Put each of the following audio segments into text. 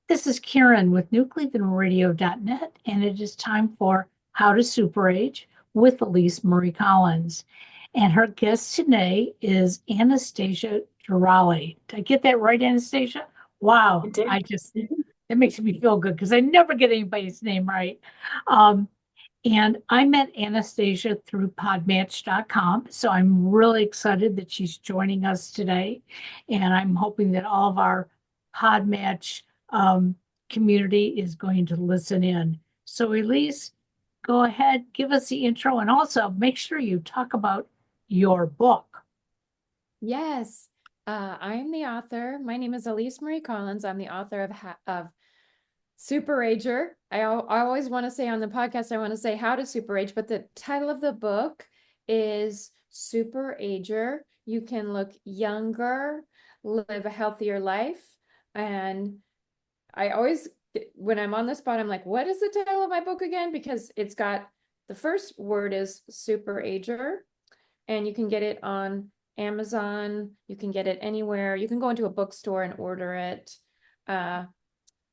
This is Karen with newclevelandradio.net, and it is time for How to SuperAge with Elise Marie Collins. And her guest today is Anastasia Gerali. Did I get that right, Anastasia? Wow, You did. that makes me feel good because I never get anybody's name right. Um, and I met Anastasia through podmatch.com. So I'm really excited that she's joining us today. And I'm hoping that all of our Podmatch um, community is going to listen in. So, Elise, go ahead, give us the intro, and also make sure you talk about your book. Yes. I'm the author. My name is Elise Marie Collins. I'm the author of Superager. I always want to say on the podcast, I want to say How to Superage, but the title of the book is Superager. You can look younger, live a healthier life. And I always, when I'm on the spot, I'm like, what is the title of my book again? Because it's got the first word is Superager, and you can get it on Amazon. You can get it anywhere. You can go into a bookstore and order it. Uh,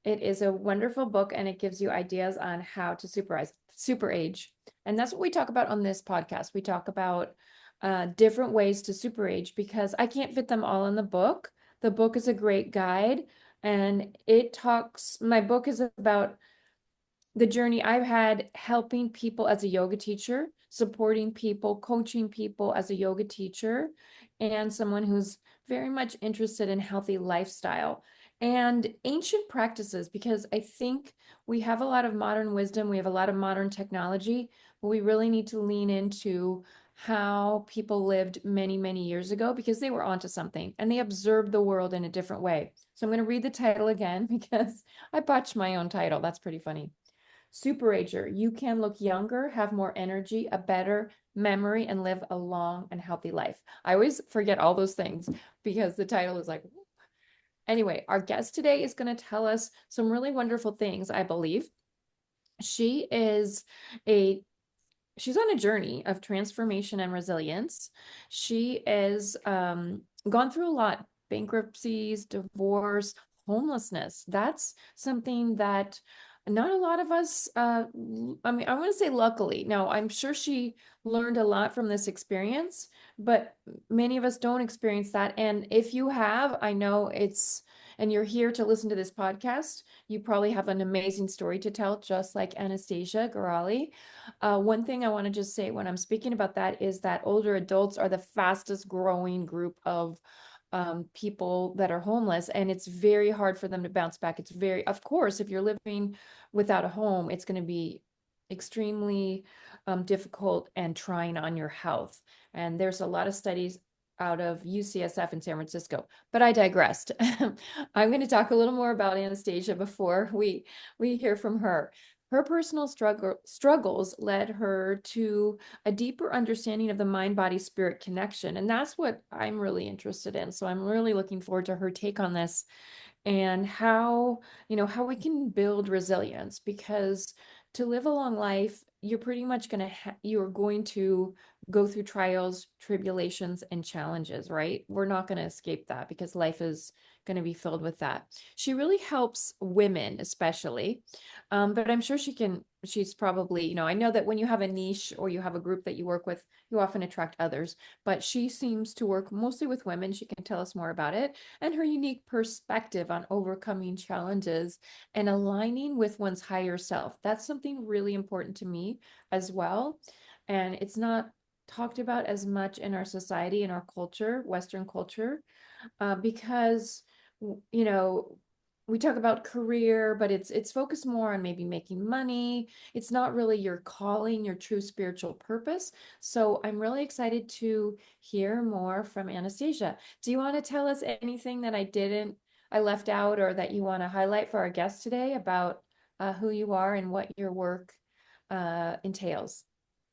it is a wonderful book, and it gives you ideas on how to super age. And that's what we talk about on this podcast. We talk about different ways to super age because I can't fit them all in the book. The book is a great guide, and my book is about the journey I've had helping people as a yoga teacher, supporting people, coaching people as a yoga teacher, and someone who's very much interested in healthy lifestyle and ancient practices, because I think we have a lot of modern wisdom, we have a lot of modern technology, but we really need to lean into how people lived many, many years ago because they were onto something and they observed the world in a different way. So I'm going to read the title again because I botched my own title. That's pretty funny. Superager, you can look younger, have more energy, a better memory, and live a long and healthy life. I always forget all those things because the title is like, anyway, our guest today is going to tell us some really wonderful things, I believe. She is a she's on a journey of transformation and resilience. She is gone through a lot, bankruptcies, divorce, homelessness. That's something that not a lot of us, I mean, I want to say luckily. Now, I'm sure she learned a lot from this experience, but many of us don't experience that. And if you have, I know and you're here to listen to this podcast, you probably have an amazing story to tell, just like Anastasia Gerali. One thing I want to just say when I'm speaking about that is that older adults are the fastest growing group of people that are homeless, and it's very hard for them to bounce back. Of course, if you're living without a home, it's going to be extremely difficult and trying on your health. And there's a lot of studies out of UCSF in San Francisco, but I digressed. I'm going to talk a little more about Anastasia before we hear from her. Her personal struggles led her to a deeper understanding of the mind body spirit connection. And that's what I'm really interested in. So I'm really looking forward to her take on this and how we can build resilience, because to live a long life, you're pretty much you're going to go through trials, tribulations, and challenges, right? We're not going to escape that because life is going to be filled with that. She really helps women, especially. But I'm sure she's probably, I know that when you have a niche or you have a group that you work with, you often attract others, but she seems to work mostly with women. She can tell us more about it and her unique perspective on overcoming challenges and aligning with one's higher self. That's something really important to me as well. And it's not talked about as much in our society, in our culture, Western culture, because you know we talk about career, but it's focused more on maybe making money. It's not really your calling, your true spiritual purpose. So I'm really excited to hear more from Anastasia. Do you want to tell us anything that I left out, or that you want to highlight for our guest today about who you are and what your work entails?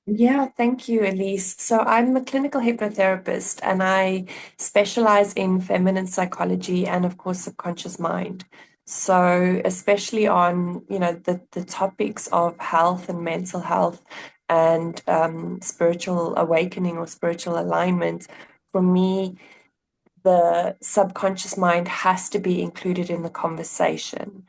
Yeah, thank you, Elise. So I'm a clinical hypnotherapist and I specialize in feminine psychology and of course subconscious mind. So especially on, the topics of health and mental health and spiritual awakening or spiritual alignment, for me, the subconscious mind has to be included in the conversation,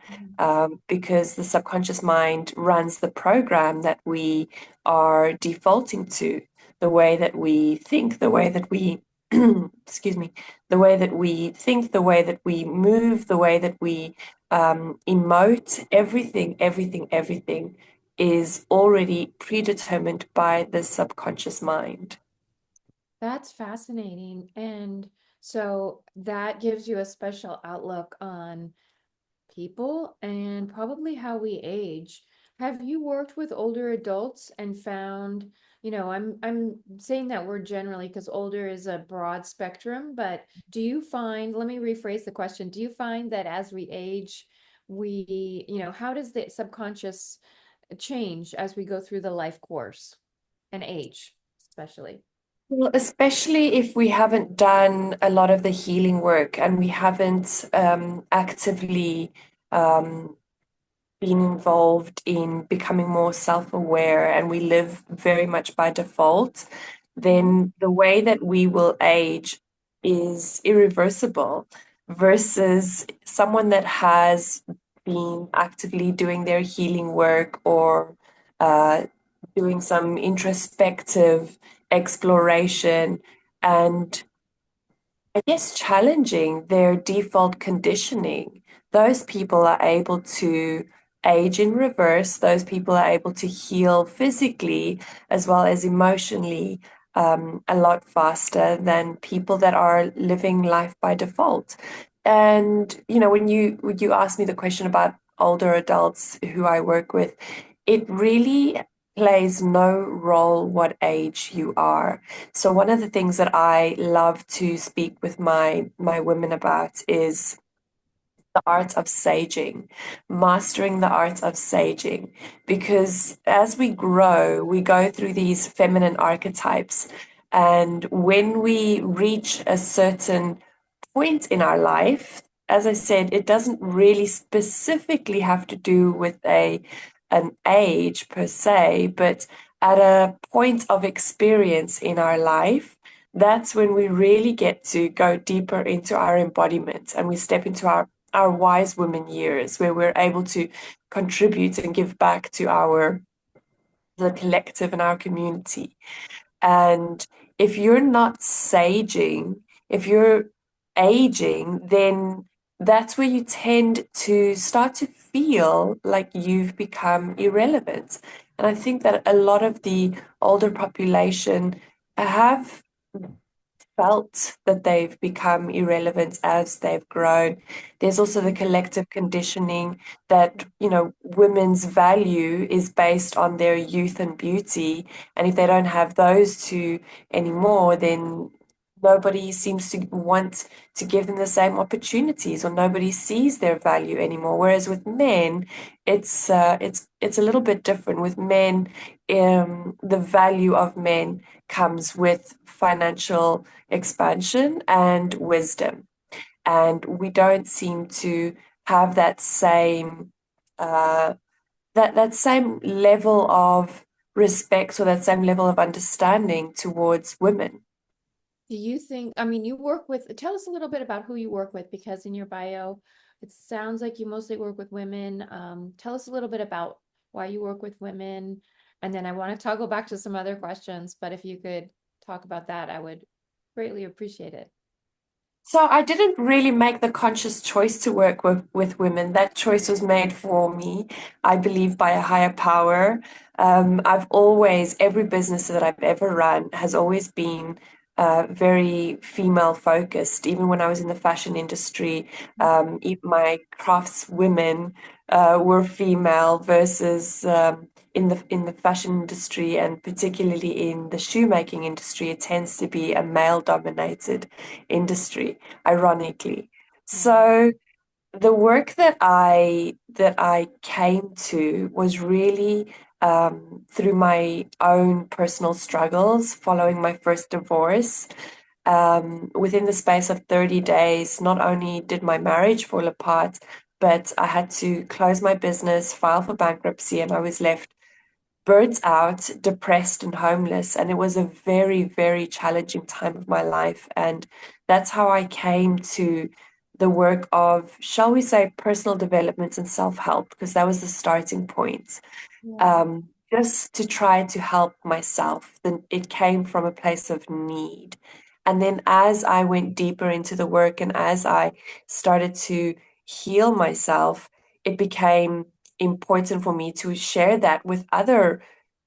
because the subconscious mind runs the program that we are defaulting to, the way that we think, the way that we, excuse me, the way that we think, the way that we move, the way that we emote, everything is already predetermined by the subconscious mind. That's fascinating. And so that gives you a special outlook on people and probably how we age. Have you worked with older adults and found, I'm saying that word generally because older is a broad spectrum, but do you find, let me rephrase the question, do you find that as we age, how does the subconscious change as we go through the life course and age, especially? Well, especially if we haven't done a lot of the healing work and we haven't actively um, been involved in becoming more self-aware and we live very much by default, then the way that we will age is irreversible versus someone that has been actively doing their healing work or uh, doing some introspective exploration and I guess challenging their default conditioning. Those people are able to age in reverse. Those people are able to heal physically as well as emotionally a lot faster than people that are living life by default. And when you asked me the question about older adults who I work with, it really plays no role what age you are. So one of the things that I love to speak with my women about is the art of saging, mastering the art of saging, because as we grow, we go through these feminine archetypes, and when we reach a certain point in our life, as I said, it doesn't really specifically have to do with an age per se, but at a point of experience in our life, that's when we really get to go deeper into our embodiment and we step into our wise women years where we're able to contribute and give back to the collective and our community. And if you're not saging, if you're aging, then that's where you tend to start to feel like you've become irrelevant. And I think that a lot of the older population have felt that they've become irrelevant as they've grown. There's also the collective conditioning that, women's value is based on their youth and beauty. And if they don't have those two anymore, then nobody seems to want to give them the same opportunities or nobody sees their value anymore. Whereas with men, it's a little bit different. With men, the value of men comes with financial expansion and wisdom. And we don't seem to have that same that same level of respect or that same level of understanding towards women. Do you think, you work with, tell us a little bit about who you work with, because in your bio, it sounds like you mostly work with women. Tell us a little bit about why you work with women. And then I want to toggle back to some other questions, but if you could talk about that, I would greatly appreciate it. So I didn't really make the conscious choice to work with women. That choice was made for me, I believe, by a higher power. Every business that I've ever run has always been very female focused. Even when I was in the fashion industry, my crafts women were female versus in the fashion industry and particularly in the shoemaking industry, it tends to be a male dominated industry, ironically. So the work that I came to was really through my own personal struggles following my first divorce. Within the space of 30 days, not only did my marriage fall apart, but I had to close my business, file for bankruptcy, and I was left burnt out, depressed, and homeless. And it was a very, very challenging time of my life. And that's how I came to the work of, shall we say, personal development and self-help, because that was the starting point. Yeah. Just to try to help myself. Then it came from a place of need. And then as I went deeper into the work and as I started to heal myself, it became important for me to share that with other,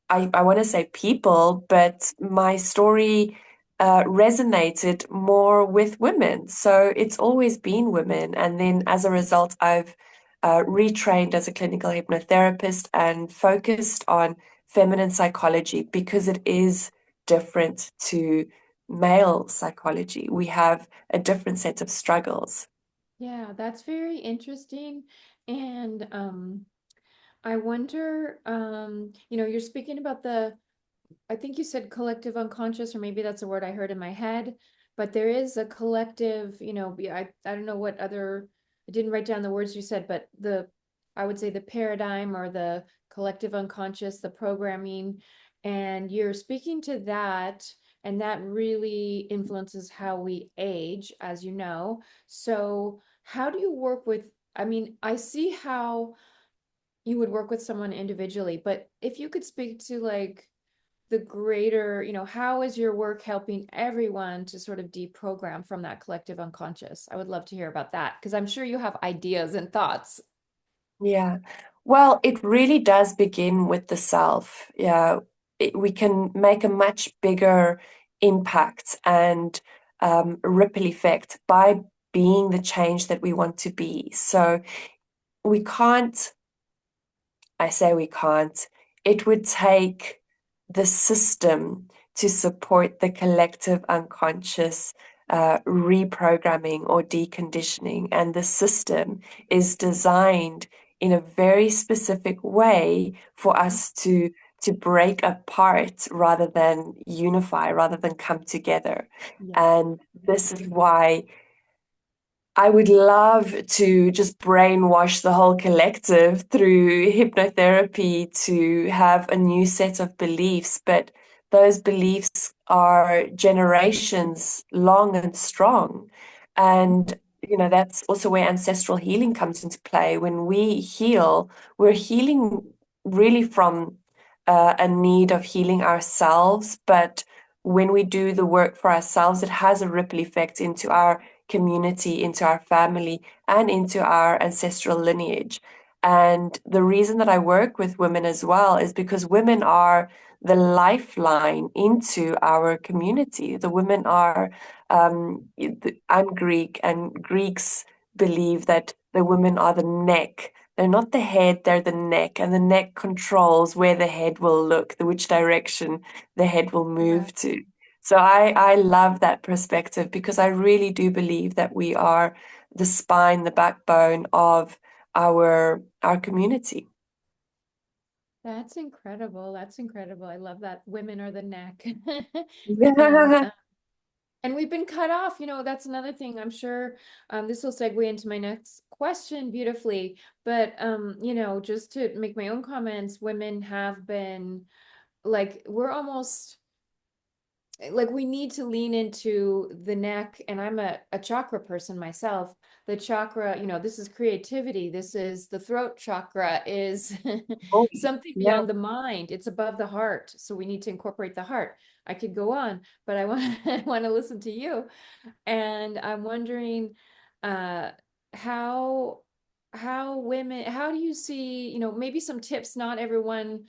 I want to say people, but my story resonated more with women. So it's always been women. And then as a result, I've retrained as a clinical hypnotherapist and focused on feminine psychology because it is different to male psychology. We have a different set of struggles. Yeah, that's very interesting. And I wonder, you're speaking about I think you said collective unconscious, or maybe that's a word I heard in my head, but there is a collective, I don't know what other, I didn't write down the words you said, but I would say the paradigm or the collective unconscious, the programming, and you're speaking to that, and that really influences how we age, as you know. So how do you work with, I mean, I see how you would work with someone individually, but if you could speak to like the greater, how is your work helping everyone to sort of deprogram from that collective unconscious? I would love to hear about that because I'm sure you have ideas and thoughts. Yeah. Well, it really does begin with the self. Yeah. We can make a much bigger impact and ripple effect by being the change that we want to be. So we can't, I say we can't, it would take the system to support the collective unconscious reprogramming or deconditioning. And the system is designed in a very specific way for us to break apart rather than unify, rather than come together. Yeah. And this is why I would love to just brainwash the whole collective through hypnotherapy to have a new set of beliefs, but those beliefs are generations long and strong. And, that's also where ancestral healing comes into play. When we heal, we're healing really from a need of healing ourselves, but when we do the work for ourselves, it has a ripple effect into our community, into our family, and into our ancestral lineage. And the reason that I work with women as well is because women are the lifeline into our community. The women are, I'm Greek, and Greeks believe that the women are the neck. They're not the head, they're the neck, and the neck controls where the head will look, which direction the head will Yeah. move to. So I love that perspective because I really do believe that we are the spine, the backbone of our community. That's incredible. That's incredible. I love that. Women are the neck. And Yeah. and we've been cut off, that's another thing. I'm sure this will segue into my next question beautifully. But just to make my own comments, women have been like, we're almost like we need to lean into the neck. And I'm a chakra person myself. The chakra, this is creativity. This is the throat chakra is Oh, something yeah. beyond the mind. It's above the heart. So we need to incorporate the heart. I could go on, but I want I want to listen to you. And I'm wondering uh how how do you see, maybe some tips. Not everyone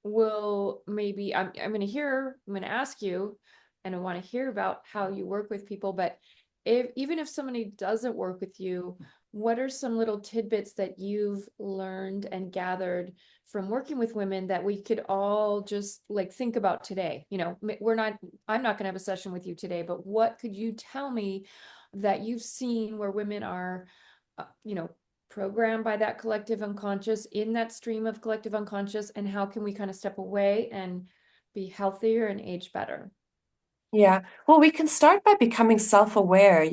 will, maybe I'm going to ask you, and I want to hear about how you work with people, but even if somebody doesn't work with you, what are some little tidbits that you've learned and gathered from working with women that we could all just like think about today? I'm not going to have a session with you today, but what could you tell me that you've seen where women are, programmed by that collective unconscious, in that stream of collective unconscious, and how can we kind of step away and be healthier and age better? Yeah. Well, we can start by becoming self-aware,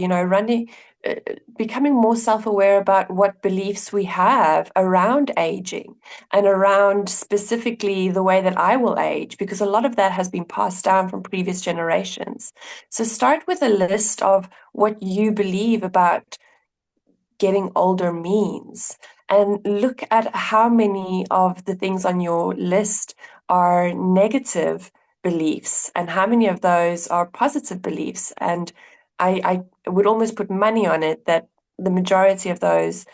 becoming more self-aware about what beliefs we have around aging and around specifically the way that I will age, because a lot of that has been passed down from previous generations. So start with a list of what you believe about getting older means, and look at how many of the things on your list are negative beliefs and how many of those are positive beliefs. And I would almost put money on it that the majority of those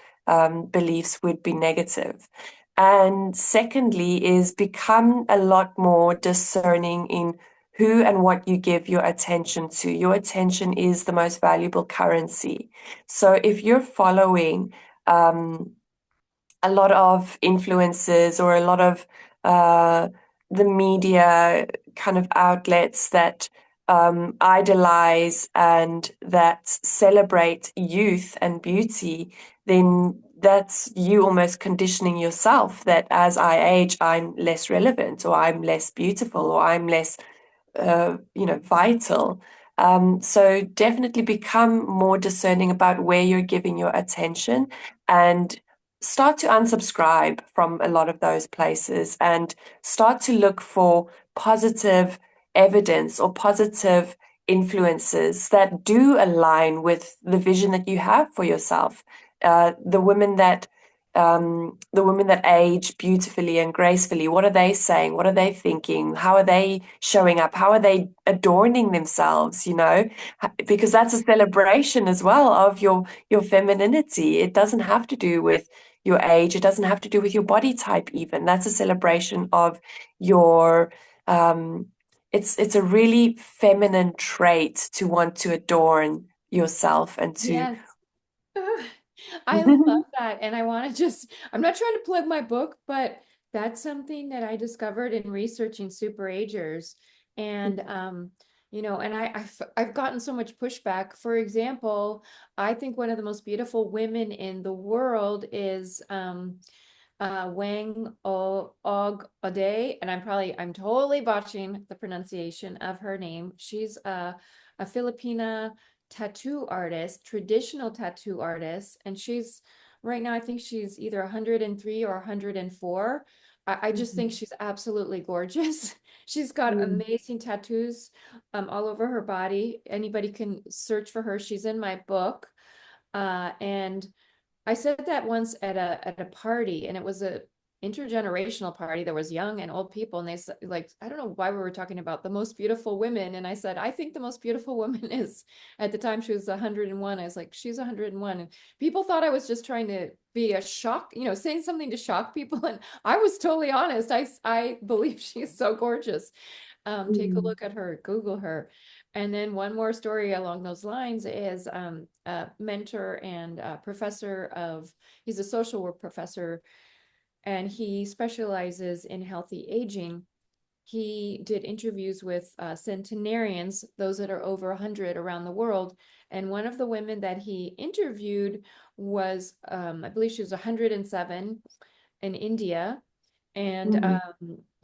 beliefs would be negative. And secondly, is become a lot more discerning in who and what you give your attention to. Your attention is the most valuable currency. So if you're following a lot of influences or a lot of uh, the media kind of outlets that idolize and that celebrate youth and beauty, then that's you almost conditioning yourself that as I age, I'm less relevant, or I'm less beautiful, or I'm less vital. So definitely become more discerning about where you're giving your attention, and start to unsubscribe from a lot of those places and start to look for positive evidence or positive influences that do align with the vision that you have for yourself. The women that age beautifully and gracefully, what are they saying? What are they thinking? How are they showing up? How are they adorning themselves, Because that's a celebration as well of your femininity. It doesn't have to do with your age. It doesn't have to do with your body type even. That's a celebration of your it's a really feminine trait to want to adorn yourself and to Yes. I love that. And I want to I'm not trying to plug my book, but that's something that I discovered in researching superagers. And, and I've gotten so much pushback. For example, I think one of the most beautiful women in the world is Wang Og Ode, and I'm totally botching the pronunciation of her name. She's a Filipina tattoo artist, traditional tattoo artist, and she's right now, I think she's either 103 or 104. I just think she's absolutely gorgeous. She's got amazing tattoos all over her body. Anybody can search for her. She's in my book. And I said that once at a party, and it was a intergenerational party. There was young and old people, and they said, like, I don't know why we were talking about the most beautiful women. And I said, I think the most beautiful woman is, at the time she was 101. I was like, she's 101. And people thought I was just trying to be a shock, saying something to shock people. And I was totally honest. I believe she's so gorgeous. Take a look at her, Google her. And then one more story along those lines is a mentor and a he's a social work professor, and he specializes in healthy aging. He did interviews with centenarians, those that are over 100 around the world. And one of the women that he interviewed was, I believe she was 107 in India. And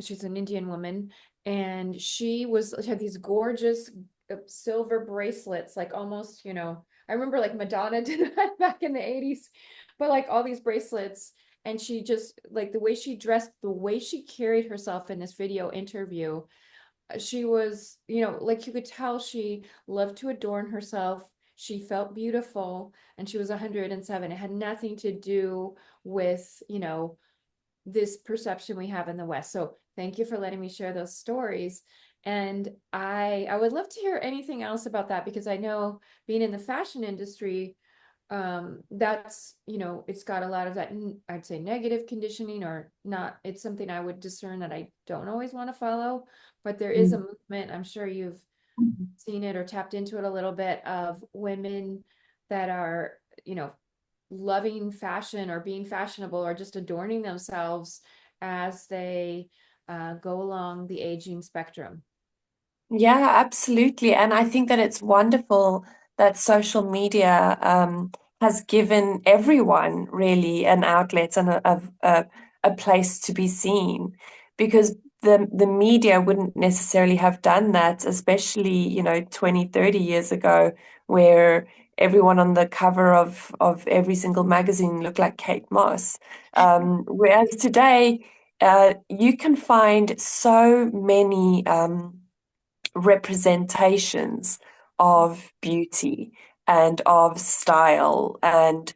she's an Indian woman. And she had these gorgeous silver bracelets, like almost, I remember like Madonna did that back in the 80s, but like all these bracelets. And she just, like, the way she dressed, the way she carried herself in this video interview, she was, like, you could tell she loved to adorn herself. She felt beautiful, and she was 107. It had nothing to do with, this perception we have in the West. So thank you for letting me share those stories. And I would love to hear anything else about that, because I know, being in the fashion industry, that's, it's got a lot of that, I'd say, negative conditioning, or not. It's something I would discern that I don't always want to follow, but there is a movement, I'm sure you've seen it or tapped into it a little bit, of women that are, loving fashion or being fashionable or just adorning themselves as they go along the aging spectrum. Yeah, absolutely. And I think that it's wonderful that social media has given everyone really an outlet and a place to be seen. Because the media wouldn't necessarily have done that, especially, 20, 30 years ago, where everyone on the cover of every single magazine looked like Kate Moss. Whereas today, you can find so many representations of beauty and of style and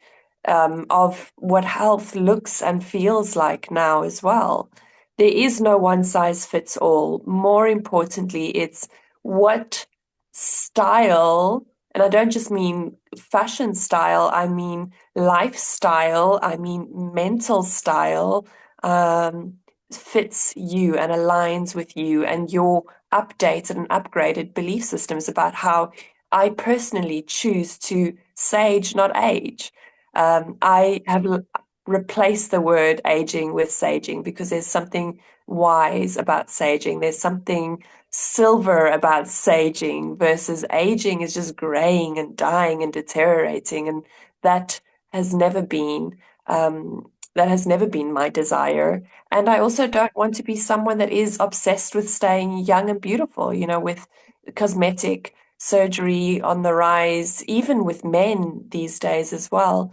of what health looks and feels like now as well. There is no one size fits all. More importantly, it's what style, and I don't just mean fashion style, I mean lifestyle, I mean mental style, fits you and aligns with you and your updated and upgraded belief systems about how I personally choose to sage, not age. I have replaced the word aging with saging because there's something wise about saging. There's something silver about saging versus aging is just graying and dying and deteriorating. And that has never been my desire. And I also don't want to be someone that is obsessed with staying young and beautiful, with cosmetic surgery on the rise, even with men these days as well.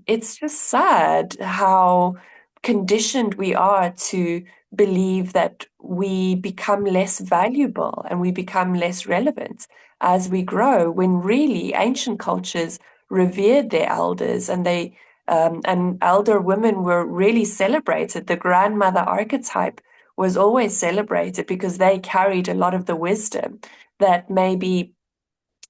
It's just sad how conditioned we are to believe that we become less valuable and we become less relevant as we grow, when really ancient cultures revered their elders and elder women were really celebrated. The grandmother archetype was always celebrated because they carried a lot of the wisdom that maybe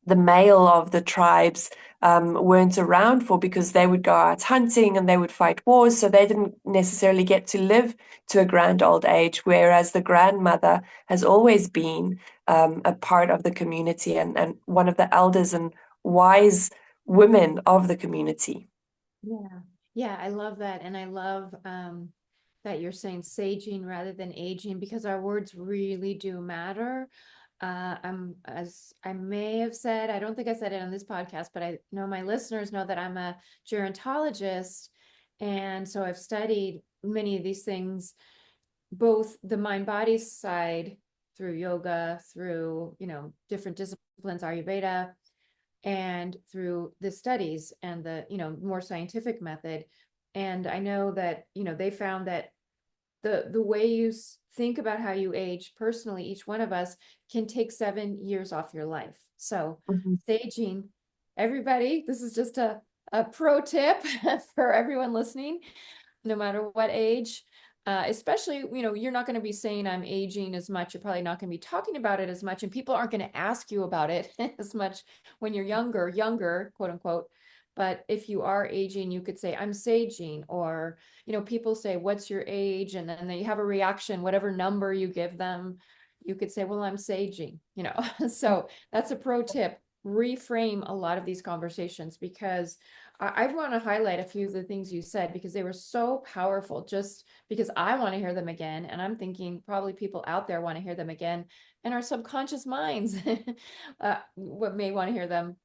the male of the tribes weren't around for, because they would go out hunting and they would fight wars. So they didn't necessarily get to live to a grand old age, whereas the grandmother has always been a part of the community and one of the elders and wise women of the community. Yeah. Yeah, I love that. And I love that you're saying saging rather than aging, because our words really do matter. As I may have said, I don't think I said it on this podcast, but I know my listeners know that I'm a gerontologist. And so I've studied many of these things, both the mind body side through yoga, through, different disciplines, Ayurveda, and through the studies and the, more scientific method. And I know that, they found that the way you think about how you age personally, each one of us can take 7 years off your life. So Mhm. saging, everybody, this is just a pro tip for everyone listening, no matter what age. Especially, you're not going to be saying I'm aging as much. You're probably not going to be talking about it as much, and people aren't going to ask you about it as much when you're younger, quote unquote. But if you are aging, you could say I'm saging, or, people say, what's your age? And then they have a reaction, whatever number you give them, you could say, well, I'm saging, So that's a pro tip. Reframe a lot of these conversations, because I want to highlight a few of the things you said, because they were so powerful, just because I want to hear them again. And I'm thinking probably people out there want to hear them again. And our subconscious minds what may want to hear them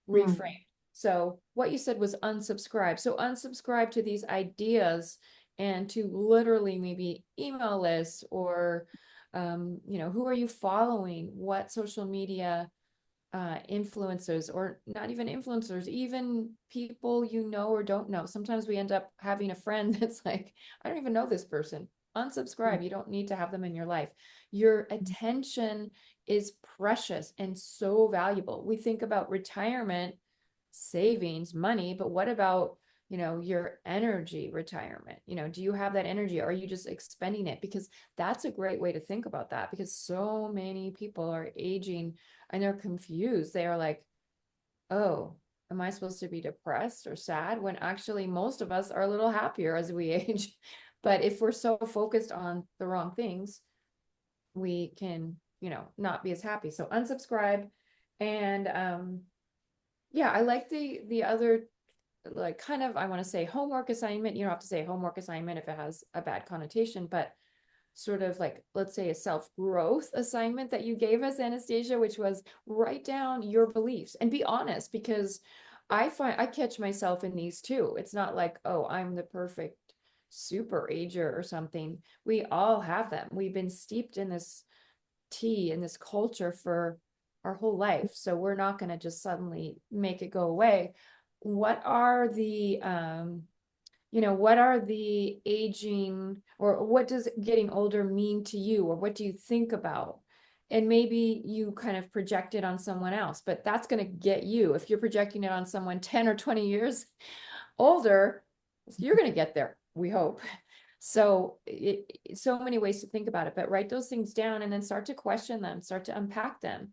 reframed. So what you said was unsubscribe. So unsubscribe to these ideas, and to literally maybe email lists, or, who are you following? What social media influencers, or not even influencers, even people or don't know. Sometimes we end up having a friend that's like, I don't even know this person. Unsubscribe. You don't need to have them in your life. Your attention is precious and so valuable. We think about retirement, savings, money, but what about, your energy retirement? Do you have that energy, or are you just expending it? Because that's a great way to think about that, because so many people are aging and they're confused. They are like, oh, am I supposed to be depressed or sad, when actually most of us are a little happier as we age? But if we're so focused on the wrong things, we can, not be as happy. So unsubscribe. And yeah, I like the other, like, kind of, I want to say homework assignment. You don't have to say homework assignment if it has a bad connotation, but sort of like, let's say, a self-growth assignment that you gave us, Anastasia, which was write down your beliefs and be honest, because I catch myself in these too. It's not like, oh, I'm the perfect super ager or something. We all have them. We've been steeped in this tea in this culture for our whole life. So we're not going to just suddenly make it go away. What are the what are the aging, or what does getting older mean to you, or what do you think about? And maybe you kind of project it on someone else, but that's going to get you. If you're projecting it on someone 10 or 20 years older, you're going to get there, we hope. So so many ways to think about it, but write those things down and then start to question them, start to unpack them.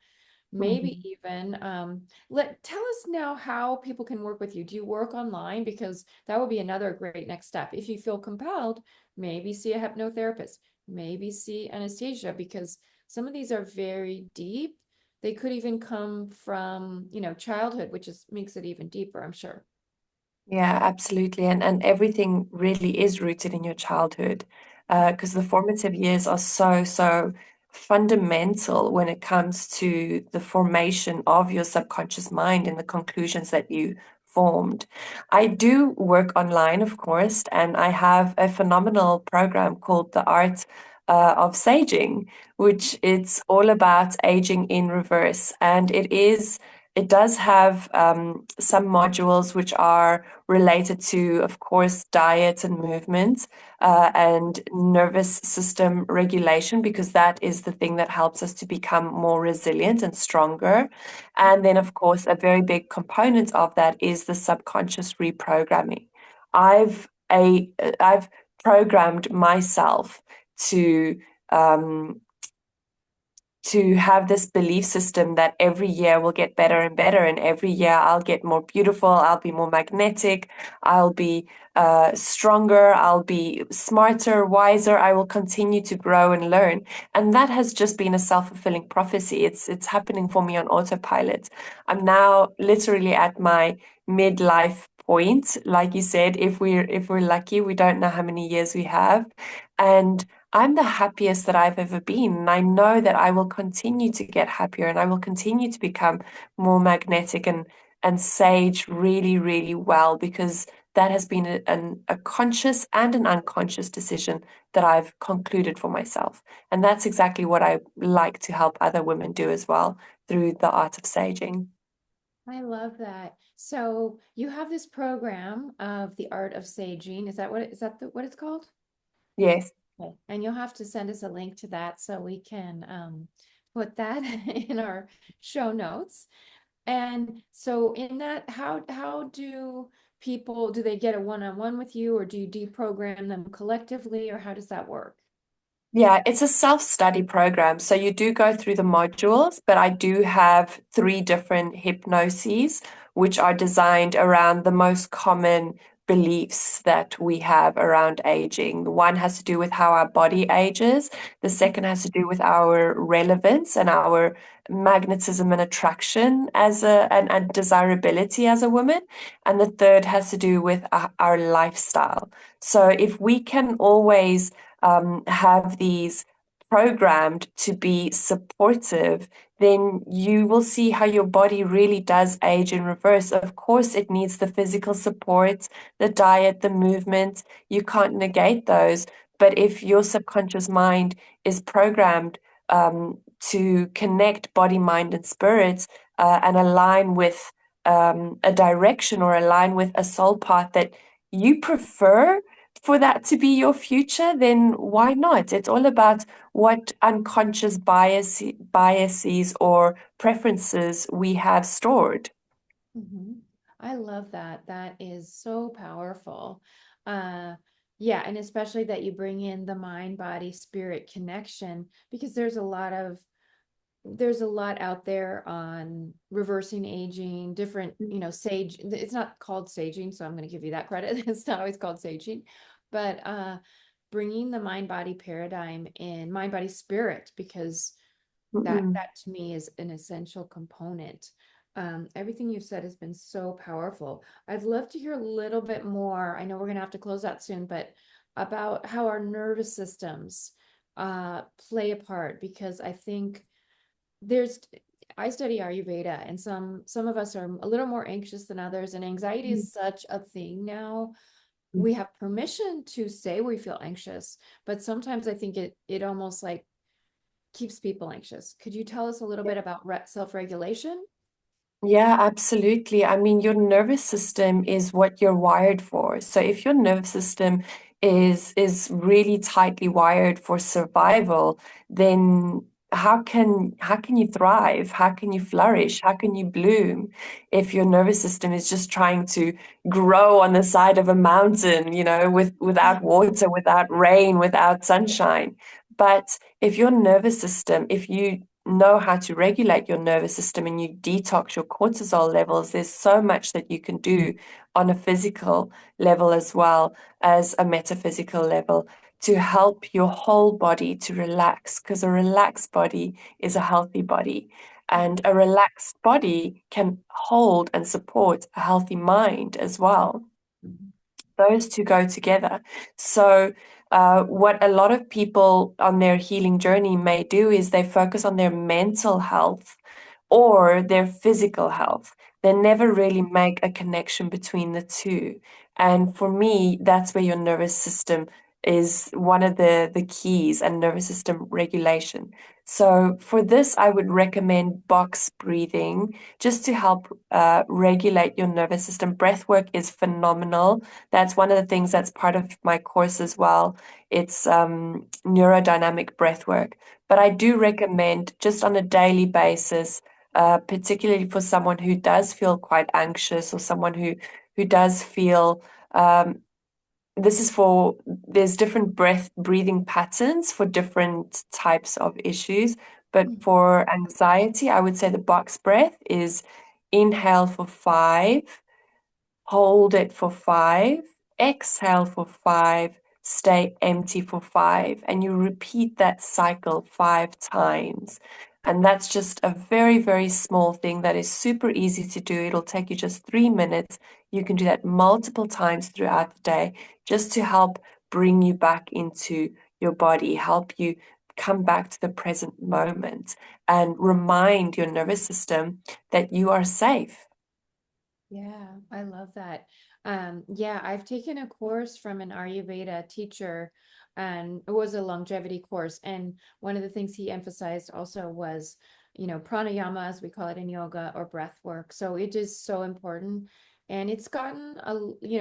Maybe even tell us now how people can work with you. Do you work online? Because that would be another great next step. If you feel compelled, maybe see a hypnotherapist, maybe see Anastasia, because some of these are very deep. They could even come from, childhood, which makes it even deeper, I'm sure. Yeah, absolutely. And everything really is rooted in your childhood, because the formative years are so, so fundamental when it comes to the formation of your subconscious mind and the conclusions that you formed. I do work online, of course, and I have a phenomenal program called The Art of Saging, which it's all about aging in reverse. And it does have some modules which are related to, of course, diet and movement and nervous system regulation, because that is the thing that helps us to become more resilient and stronger. And then, of course, a very big component of that is the subconscious reprogramming. I've programmed myself to um, to have this belief system that every year will get better and better, and every year I'll get more beautiful, I'll be more magnetic, I'll be stronger, I'll be smarter, wiser, I will continue to grow and learn. And that has just been a self-fulfilling prophecy. It's happening for me on autopilot. I'm now literally at my midlife point. Like you said, if we're lucky, we don't know how many years we have. And I'm the happiest that I've ever been. And I know that I will continue to get happier, and I will continue to become more magnetic and sage really, really well, because that has been a conscious and an unconscious decision that I've concluded for myself. And that's exactly what I like to help other women do as well through the art of saging. I love that. So you have this program of the art of saging. Is that what it's called? Yes. Okay. And you'll have to send us a link to that so we can put that in our show notes. And so in that, how do they get a one-on-one with you, or do you deprogram them collectively, or how does that work? Yeah, it's a self-study program. So you do go through the modules, but I do have 3 different hypnoses, which are designed around the most common beliefs that we have around aging. The one has to do with how our body ages. The second has to do with our relevance and our magnetism and attraction and desirability as a woman. And the third has to do with our lifestyle. So if we can always have these programmed to be supportive, then you will see how your body really does age in reverse. Of course, it needs the physical support, the diet, the movement. You can't negate those. But if your subconscious mind is programmed to connect body, mind, and spirit and align with a direction or align with a soul path that you prefer for that to be your future, then why not? It's all about what unconscious biases or preferences we have stored. Mhm. I love that. That is so powerful. Uh, yeah, and especially that you bring in the mind, body, spirit connection, because there's a lot out there on reversing aging, different, sage. It's not called saging, so I'm going to give you that credit. It's not always called saging, but bringing the mind body paradigm in, mind body spirit, because Mm-mm. that to me is an essential component. Everything you've said has been so powerful. I'd love to hear a little bit more. I know we're going to have to close out soon, but about how our nervous systems play a part, because I think there's I study Ayurveda, and some of us are a little more anxious than others, and anxiety is such a thing now. we have permission to say we feel anxious, but sometimes I think it almost like keeps people anxious. Could you tell us a little bit about self-regulation? Yeah, absolutely. I mean, your nervous system is what you're wired for. So if your nervous system is really tightly wired for survival, then how can you thrive? How can you flourish? How can you bloom if your nervous system is just trying to grow on the side of a mountain, without water, without rain, without sunshine? But if your nervous system, if you know how to regulate your nervous system and you detox your cortisol levels, there's so much that you can do on a physical level as well as a metaphysical level to help your whole body to relax, because a relaxed body is a healthy body. And a relaxed body can hold and support a healthy mind as well. Those two go together. So, what a lot of people on their healing journey may do is they focus on their mental health or their physical health. They never really make a connection between the two. And for me, that's where your nervous system is one of the keys, and nervous system regulation. So, for this, I would recommend box breathing just to help regulate your nervous system. Breath work is phenomenal. That's one of the things that's part of my course as well. It's neurodynamic breath work. But I do recommend just on a daily basis, particularly for someone who does feel quite anxious or someone who does feel there's different breathing patterns for different types of issues. But for anxiety, I would say the box breath is inhale for 5, hold it for 5, exhale for 5, stay empty for 5, and you repeat that cycle 5 times. And that's just a very, very small thing that is super easy to do. It'll take you just 3 minutes. You can do that multiple times throughout the day just to help bring you back into your body, help you come back to the present moment, and remind your nervous system that you are safe. Yeah, I love that. Yeah, I've taken a course from an Ayurveda teacher, and it was a longevity course. And one of the things he emphasized also was, pranayama, as we call it in yoga, or breath work. So it is so important. And it's gotten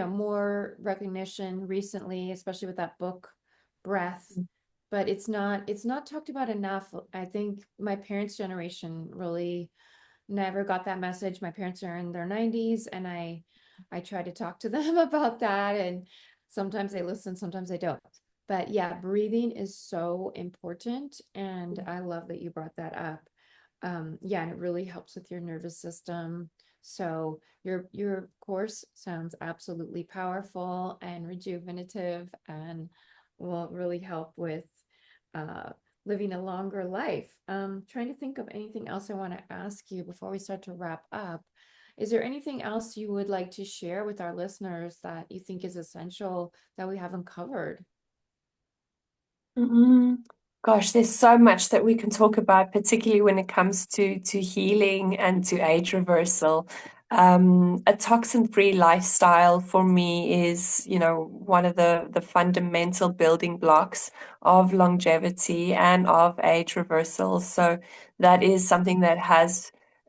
more recognition recently, especially with that book, Breath. But it's not talked about enough. I think my parents' generation really never got that message. My parents are in their 90s, and I try to talk to them about that, and sometimes they listen, sometimes they don't. But yeah, breathing is so important, and I love that you brought that up. Yeah, and it really helps with your nervous system. So your course sounds absolutely powerful and rejuvenative, and will really help with uh living a longer life. Trying to think of anything else I want to ask you before we start to wrap up. Is there anything else you would like to share with our listeners that you think is essential that we haven't covered? Mm, Gosh, there's so much that we can talk about, particularly when it comes to healing and to age reversal. A toxin-free lifestyle for me is, one of the fundamental building blocks of longevity and of age reversal. So that is something that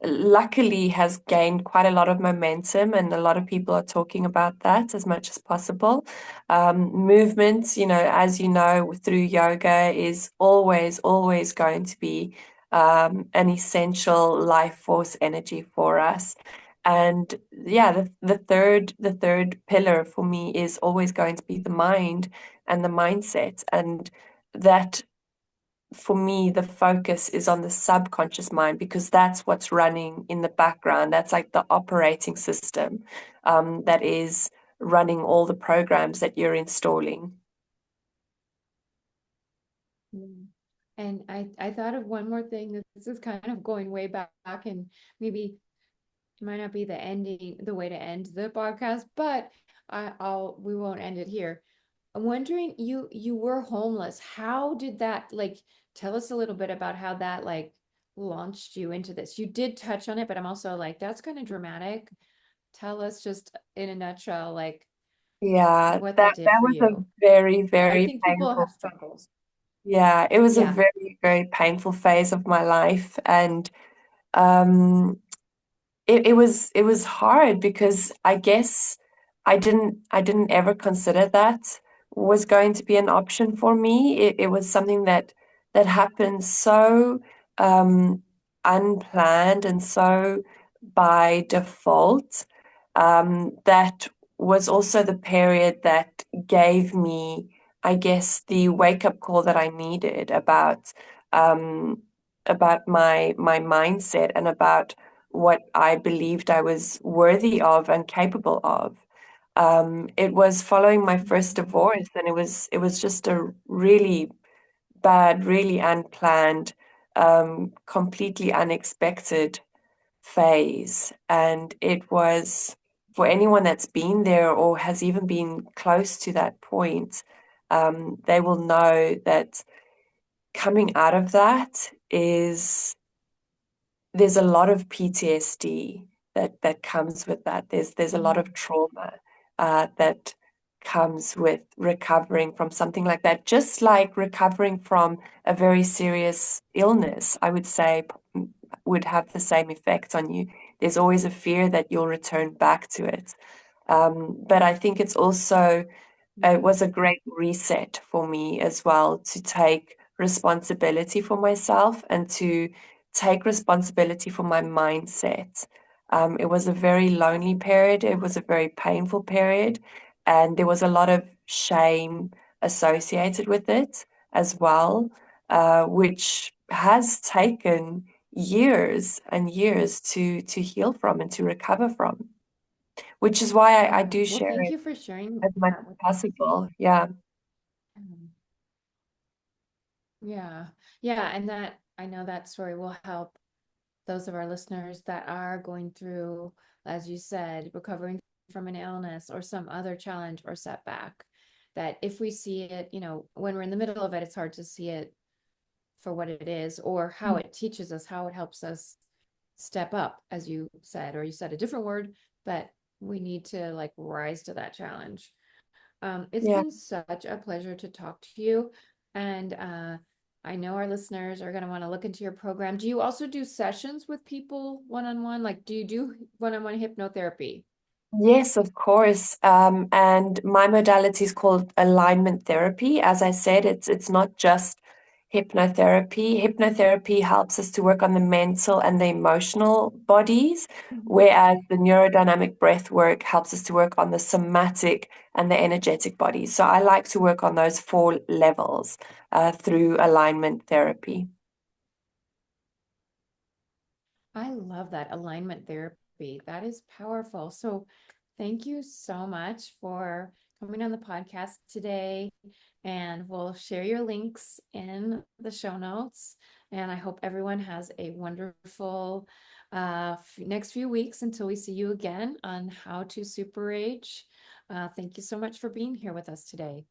luckily has gained quite a lot of momentum, and a lot of people are talking about that as much as possible. Movement, as you know, through yoga is always, always going to be an essential life force energy for us. And yeah, the third pillar for me is always going to be the mind and the mindset. And that for me, the focus is on the subconscious mind, because that's what's running in the background. That's like the operating system that is running all the programs that you're installing. Mm. And I thought of one more thing. This is kind of going way back, and maybe it might not be the way to end the podcast, but we won't end it here. I'm wondering, you were homeless. How did that, like, tell us a little bit about how that like launched you into this? You did touch on it, but I'm also like, that's kind of dramatic. Tell us just in a nutshell, like Yeah, what that that did that for was a you. very, I very think people painful. have struggles. Yeah, it was a Yeah. very, very painful phase of my life, and um, it was hard because I guess I didn't ever consider that was going to be an option for me. It was something that happened so um, unplanned and so by default, that was also the period that gave me, I guess, the wake-up call that I needed um, about my mindset and about what I believed I was worthy of and capable of. It was following my first Mhm. divorce, and it was just a really bad, really unplanned, completely unexpected phase. And it was for anyone that's been there or has even been close to that point, they will know that coming out of that is there's a lot of PTSD that comes with that. There's a lot Mhm. of trauma that comes with recovering from something like that. Just like recovering from a very serious illness, I would say would have the same effect on you. There's always a fear that you'll return back to it. But I think it's also it was a great reset for me as well to take responsibility for myself and to take responsibility for my mindset. It was a very lonely period. It was a very painful period. And there was a lot of shame associated with it as well, which has taken years and years to heal from and to recover from, which is why I Yeah. do Well, share thank it you for sharing as much that as with us. possible. Yeah. Um, Yeah. Yeah. And that I know that story will help those of our listeners that are going through, as you said, recovering from an illness or some other challenge or setback. That if we see it, when we're in the middle of it, it's hard to see it for what it is or how it teaches us, how it helps us step up, as you said, or you said a different word, but we need to like rise to that challenge. It's Yeah. been such a pleasure to talk to you. And I know our listeners are going to want to look into your program. Do you also do sessions with people one-on-one? Like, do you do one-on-one hypnotherapy? Yes, of course. And my modality is called alignment therapy. As I said, it's not just hypnotherapy. Hypnotherapy helps us to work on the mental and the emotional bodies, Mhm. whereas the neurodynamic breath work helps us to work on the somatic and the energetic bodies. So I like to work on those four levels through alignment therapy. I love that alignment therapy. That is powerful. So, thank you so much for coming on the podcast today. And we'll share your links in the show notes. And I hope everyone has a wonderful next few weeks until we see you again on How to Super Age. Thank you so much for being here with us today.